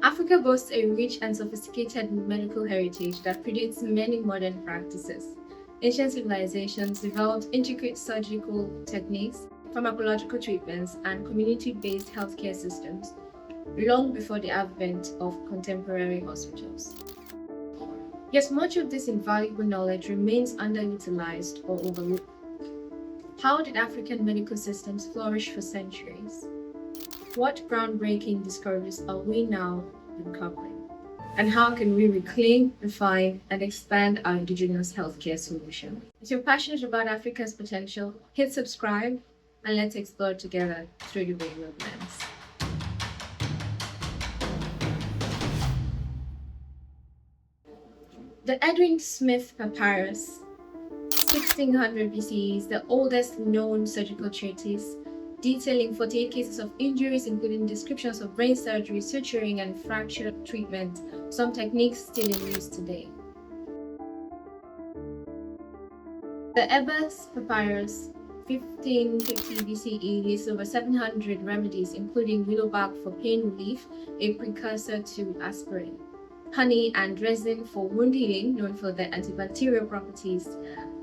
Africa boasts a rich and sophisticated medical heritage that predates many modern practices. Ancient civilizations developed intricate surgical techniques, pharmacological treatments, and community-based healthcare systems long before the advent of contemporary hospitals. Yet much of this invaluable knowledge remains underutilized or overlooked. How did African medical systems flourish for centuries? What groundbreaking discoveries are we now uncovering? And how can we reclaim, refine, and expand our indigenous healthcare solution? If you're passionate about Africa's potential, hit subscribe and let's explore together through the radio lens. The Edwin Smith Papyrus, 1600 BCE, is the oldest known surgical treatise, detailing 48 cases of injuries, including descriptions of brain surgery, suturing, and fracture treatment, some techniques still in use today. The Ebers Papyrus, 1550 BCE, lists over 700 remedies, including willow bark for pain relief, a precursor to aspirin, honey and resin for wound healing, known for their antibacterial properties,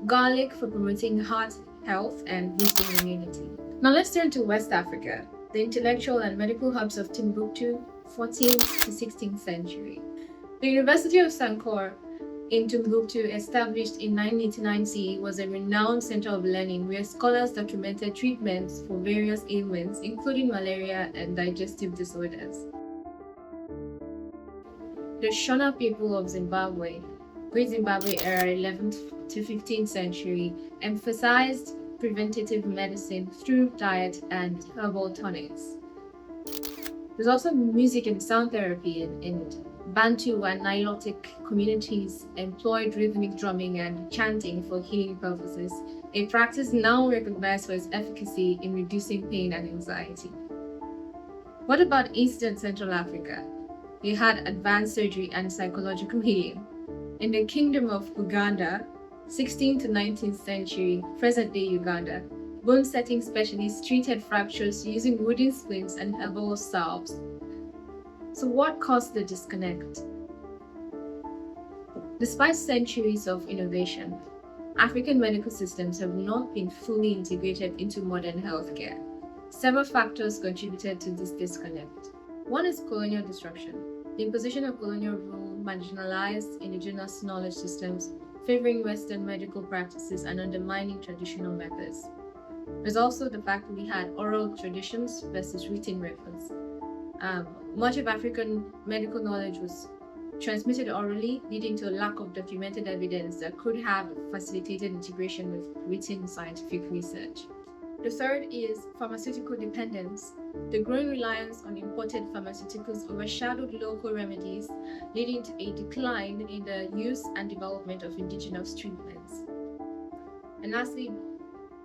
garlic for promoting heart health and boosting immunity. Now let's turn to West Africa, the intellectual and medical hubs of Timbuktu, 14th to 16th century. The University of Sankore in Timbuktu, established in 989 CE, was a renowned center of learning where scholars documented treatments for various ailments, including malaria and digestive disorders. The Shona people of Zimbabwe, Great Zimbabwe era 11th to 15th century, emphasized preventative medicine through diet and herbal tonics. There's also music and sound therapy in Bantu and Nilotic communities employed rhythmic drumming and chanting for healing purposes, a practice now recognized for its efficacy in reducing pain and anxiety. What about East and Central Africa? They had advanced surgery and psychological healing. In the Kingdom of Uganda, 16th to 19th century, present-day Uganda, bone-setting specialists treated fractures using wooden splints and herbal salves. So what caused the disconnect? Despite centuries of innovation, African medical systems have not been fully integrated into modern healthcare. Several factors contributed to this disconnect. One is colonial disruption. The imposition of colonial rule marginalized indigenous knowledge systems, favoring Western medical practices and undermining traditional methods. There's also the fact that we had oral traditions versus written records. Much of African medical knowledge was transmitted orally, leading to a lack of documented evidence that could have facilitated integration with written scientific research. The third is pharmaceutical dependence. The growing reliance on imported pharmaceuticals overshadowed local remedies, leading to a decline in the use and development of indigenous treatments. And lastly,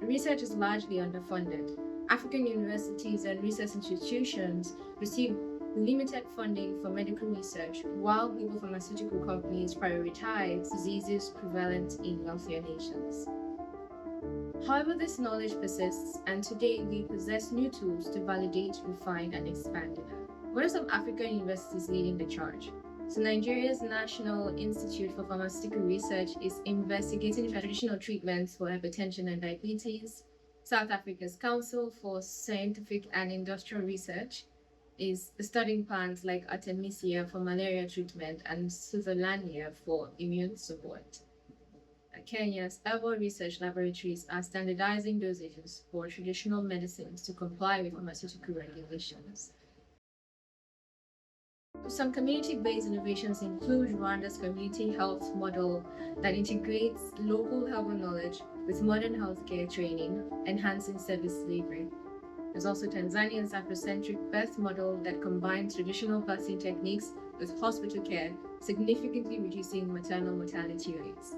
research is largely underfunded. African universities and research institutions receive limited funding for medical research, while global pharmaceutical companies prioritize diseases prevalent in wealthier nations. However, this knowledge persists, and today we possess new tools to validate, refine, and expand it. What are some African universities leading the charge? So Nigeria's National Institute for Pharmaceutical Research is investigating traditional treatments for hypertension and diabetes. South Africa's Council for Scientific and Industrial Research is studying plants like Artemisia for malaria treatment and Sutherlandia for immune support. Kenya's herbal research laboratories are standardizing dosages for traditional medicines to comply with pharmaceutical regulations. Some community-based innovations include Rwanda's community health model that integrates local herbal knowledge with modern healthcare training, enhancing service delivery. There's also Tanzania's Afrocentric birth model that combines traditional birthing techniques with hospital care, significantly reducing maternal mortality rates.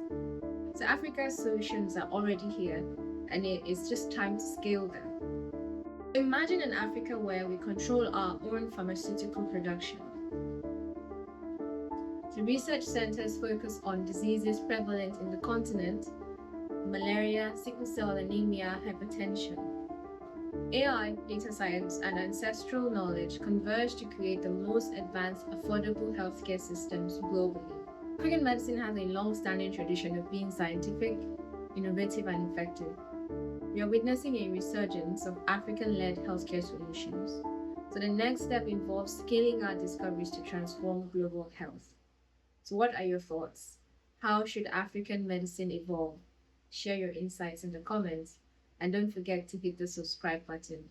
So Africa's solutions are already here, and it is just time to scale them. Imagine an Africa where we control our own pharmaceutical production. The research centers focus on diseases prevalent in the continent: malaria, sickle cell anemia, hypertension. AI, data science, and ancestral knowledge converge to create the most advanced, affordable healthcare systems globally. African medicine has a long standing tradition of being scientific, innovative, and effective. We are witnessing a resurgence of African led healthcare solutions. So, the next step involves scaling our discoveries to transform global health. So, what are your thoughts? How should African medicine evolve? Share your insights in the comments and don't forget to hit the subscribe button.